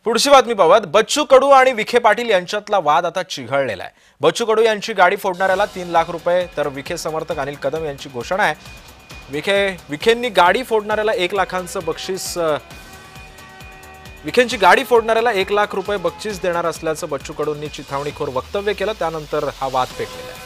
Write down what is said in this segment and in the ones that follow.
पुढची बातमी पाहूयात। बच्चू कडू आणि विखे पाटील यांच्यातला वाद आता चिघळलेला आहे। बच्चू कडू यांची गाडी फोडणाऱ्याला 3 लाख रुपये तर विखे समर्थक अनिल कदम यांची घोषणा आहे। विखेंनी गाडी फोडणाऱ्याला 1 लाखांचं बक्षीस विखेंची गाडी फोडणाऱ्याला 1 लाख रुपये बक्षीस देणार असल्याचं बच्चू कडूंनी चिथावणीखोर वक्तव्य केलं। त्यानंतर हा वाद पेटलेला आहे।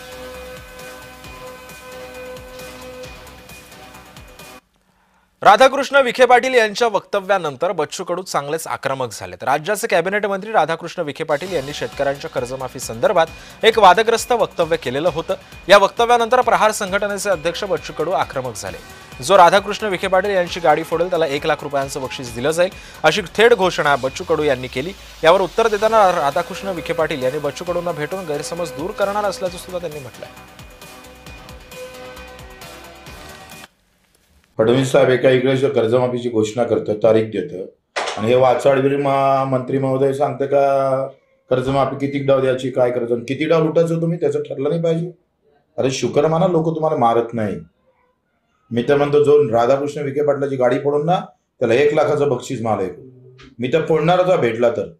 राधाकृष्ण विखे पाटील यांच्या वक्तव्यानंतर बच्चू कडू चांगलेच आक्रमक झालेत। राज्याचे कॅबिनेट मंत्री राधाकृष्ण विखे पाटील यांनी शेतकऱ्यांच्या कर्जमाफी संदर्भात एक वादग्रस्त वक्तव्य केलेलं होतं। या वक्तव्यानंतर प्रहार संघटनेचे अध्यक्ष बच्चू कडू आक्रमक झाले। जो राधाकृष्ण विखे पाटील यांची गाडी फोडेल त्याला 1 लाख रुपयांचं बक्षीस दिलं जाईल अशी थेट घोषणा बच्चू कडू यांनी केली। यावर उत्तर देताना राधाकृष्ण विखे पाटील यांनी बच्चू कडूंना भेटून गैरसमज दूर करणार असल्याचं सुद्धा त्यांनी म्हटलंय। फडणवीस साहेब एका इकडे कर्जमाफीची घोषणा करतात, तारीख देतं आणि हे वाचाडवीर मंत्री महोदय सांगतं का कर्जमाफी किती डाव द्यायची, काय करायचं, किती डाव लुटायचं तुम्ही त्याचं ठरलं नाही पाहिजे। अरे शुक्र माना लोक तुम्हाला मारत नाही। मी तर म्हणतो जो राधाकृष्ण विखे पाटलाची गाडी फोडून ना त्याला 1 लाखाचं बक्षीस मालाय। मी तर फोडणारच हा भेटला तर,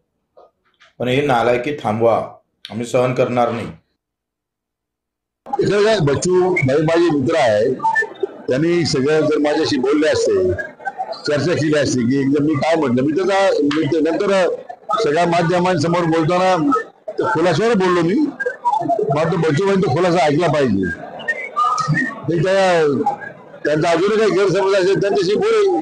पण हे नालायकी थांबवा, आम्ही सहन करणार नाही। बच्चू माझे मित्र आहे, त्यांनी सगळं जर माझ्याशी बोलले असते, चर्चा केली असते की एकदम मी काय म्हटलं, मी त्याचा नंतर सगळ्या माध्यमांसमोर बोलताना खुलासावर बोललो मी। मात्र बच्चू भाई तो खुलासा ऐकला पाहिजे। त्यांचा अजूनही काही गैरसमज असेल त्यांच्याशी बोलेल।